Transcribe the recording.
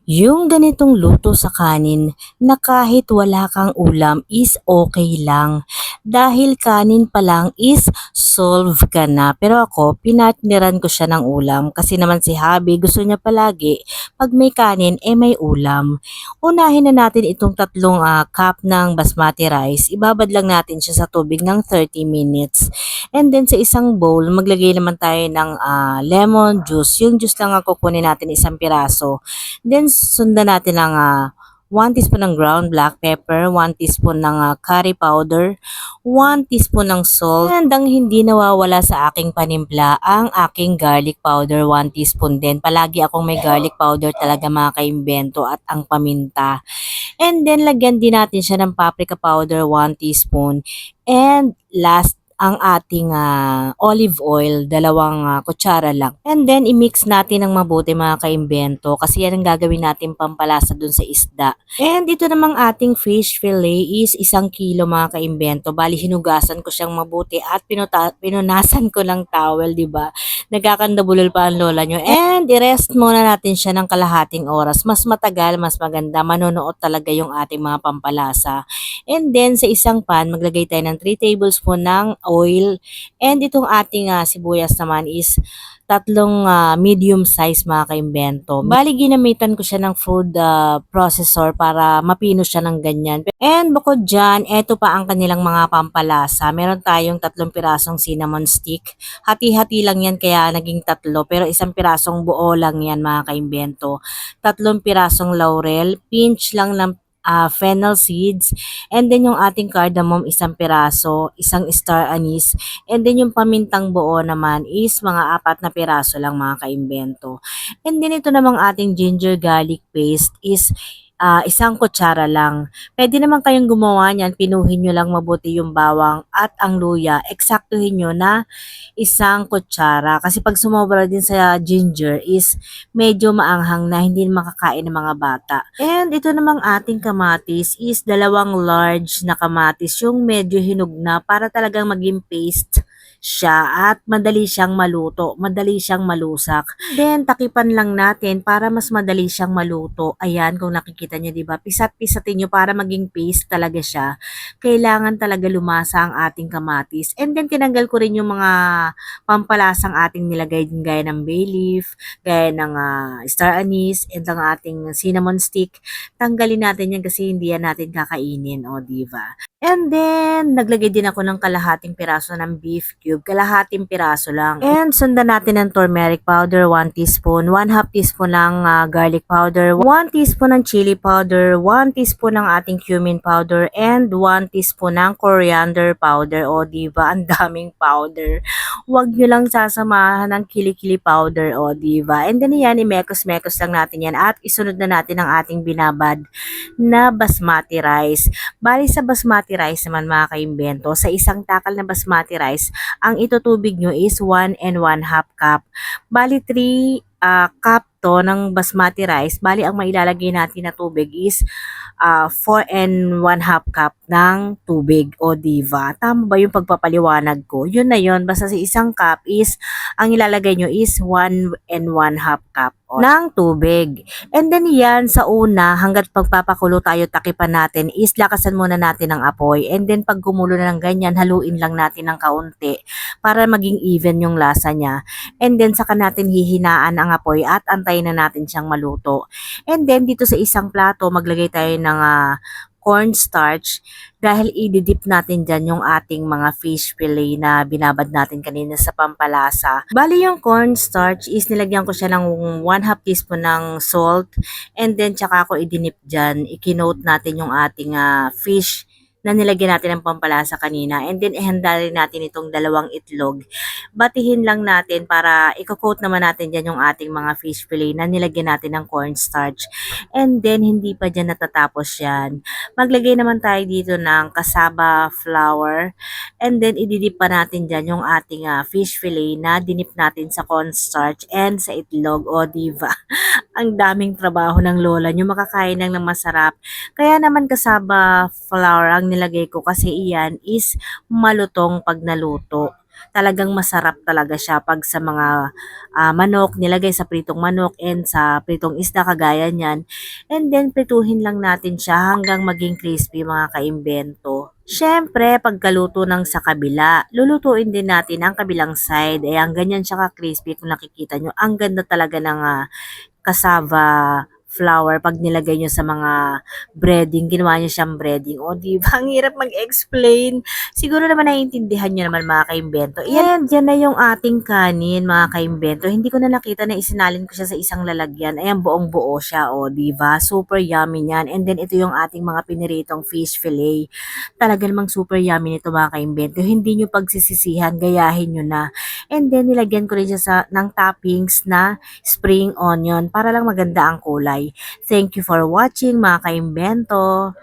Yung ganitong luto sa kanin na kahit wala kang ulam is okay lang. Dahil kanin pa lang is solve ka na. Pero ako, pinatniran ko siya ng ulam kasi naman si Habi gusto niya palagi pag may kanin may ulam. Unahin na natin itong tatlong cup ng basmati rice. Ibabad lang natin siya sa tubig ng 30 minutes. And then sa isang bowl, maglagay naman tayo ng lemon juice. Yung juice lang ang kukunin natin isang piraso. Then sundan natin ng 1 teaspoon ng ground black pepper, 1 teaspoon ng curry powder, 1 teaspoon ng salt, and ang hindi nawawala sa aking panimpla, ang aking garlic powder, 1 teaspoon din. Palagi akong may garlic powder talaga mga kaimbento at ang paminta. And then lagyan din natin siya ng paprika powder, 1 teaspoon. And last ang ating olive oil, dalawang kutsara lang. And then, i-mix natin ng mabuti mga kaimbento kasi yan ang gagawin natin pampalasa dun sa isda. And ito namang ating fish fillet is 1 kilo mga kaimbento. Bali, hinugasan ko siyang mabuti at pinunasan ko ng towel, di ba? Nagkakandabulol pa ang lola nyo. And i-rest muna natin siya ng kalahating oras. Mas matagal, mas maganda. Manonood talaga yung ating mga pampalasa. And then, sa isang pan, maglagay tayo ng 3 tablespoon ng oil. And itong ating sibuyas naman is tatlong medium size mga kaimbento. Bali, ginamitan ko siya ng food processor para mapino siya ng ganyan. And bukod dyan, eto pa ang kanilang mga pampalasa. Meron tayong 3 pirasong cinnamon stick. Hati-hati lang yan kaya naging 3. Pero 1 pirasong buo lang yan mga kaimbento. 3 pirasong laurel. Pinch lang ng fennel seeds, and then yung ating cardamom 1 piraso, isang star anise, and then yung pamintang buo naman is mga 4 na piraso lang mga kaimbento. And then ito namang ating ginger garlic paste is 1 kutsara lang. Pwede naman kayong gumawa niyan, pinuhin nyo lang mabuti yung bawang at ang luya, eksaktuhin nyo na 1 kutsara. Kasi pag sumobra din sa ginger is medyo maanghang na hindi makakain ng mga bata. And ito namang ating kamatis is 2 large na kamatis, yung medyo hinog na para talagang maging paste siya at madali siyang maluto, madali siyang malusak. Then, takipan lang natin para mas madali siyang maluto. Ayan, kung nakikita niyo, di ba? Pisat-pisatin niyo para maging paste talaga siya. Kailangan talaga lumasa ang ating kamatis. And then, tinanggal ko rin yung mga pampalasang ating nilagay din gaya ng bay leaf, gaya ng star anise, and ang ating cinnamon stick. Tanggalin natin yan kasi hindi yan natin kakainin, o diba? And then, naglagay din ako ng kalahating piraso ng beef cube. Kalahating piraso lang. And sundan natin ng turmeric powder, 1 teaspoon. 1/2 teaspoon ng garlic powder. 1 teaspoon ng chili powder. 1 teaspoon ng ating cumin powder. And 1 teaspoon ng coriander powder. O diba, ang daming powder. Huwag nyo lang sasamahan ng kilikili powder. O diba? And then yan, imekos-mekos lang natin yan. At isunod na natin ang ating binabad na basmati rice. Bali sa basmati rice naman mga kaimbento, sa isang takal na basmati rice, ang itutubig nyo is 1 and 1/2 cup. Bali 3 cup to ng basmati rice. Bali ang mailalagay natin na tubig is 4 and 1/2 cup ng tubig. O diva, tama ba yung pagpapaliwanag ko? Yun na yun. Basta sa isang cup is, ang ilalagay nyo is 1 and 1/2 cup ng tubig. And then yan, sa una, hanggat pagpapakulo tayo, takipan natin, is lakasan muna natin ang apoy. And then pag gumulo na ng ganyan, haluin lang natin ng kaunti para maging even yung lasa niya. And then saka natin hihinaan ang apoy at antayin na natin siyang maluto. And then dito sa isang plato, maglagay tayo ng cornstarch dahil ididip natin dyan yung ating mga fish fillet na binabad natin kanina sa pampalasa. Bali yung cornstarch is nilagyan ko siya ng 1/2 teaspoon ng salt, and then tsaka ako idinip dyan, ikinote natin yung ating fish na nilagyan natin ng pampalasa kanina, and then ihanda rin natin itong 2 itlog. Batihin lang natin para i-coat naman natin dyan yung ating mga fish fillet na nilagyan natin ng cornstarch. And then hindi pa dyan natatapos yan. Maglagay naman tayo dito ng cassava flour, and then ididip pa natin dyan yung ating fish fillet na dinip natin sa cornstarch and sa itlog. O diba? Ang daming trabaho ng lola nyo, makakain lang ng masarap. Kaya naman cassava flour ang nilagay ko kasi iyan is malutong pag naluto. Talagang masarap talaga siya pag sa mga manok, nilagay sa pritong manok and sa pritong isda kagaya niyan. And then prituhin lang natin siya hanggang maging crispy mga kaimbento. Siyempre, pagkaluto ng sa kabila, lulutuin din natin ang kabilang side. Ayan, ganyan siya ka-crispy kung nakikita nyo. Ang ganda talaga ng cassava flour pag nilagay nyo sa mga breading, ginawa nyo siyang breading. O, di ba? Ang hirap mag-explain. Siguro naman naiintindihan nyo naman mga kaimbento. And yan na yung ating kanin mga kaimbento. Hindi ko na nakita na isinalin ko siya sa isang lalagyan. Ayan, buong buo siya. O, di ba? Super yummy niyan. And then ito yung ating mga piniritong fish fillet. Talaga namang super yummy nito mga kaimbento. Hindi nyo pagsisisihan, gayahin nyo na. And then nilagyan ko rin siya ng toppings na spring onion para lang maganda ang kulay. Thank you for watching mga kaimbento.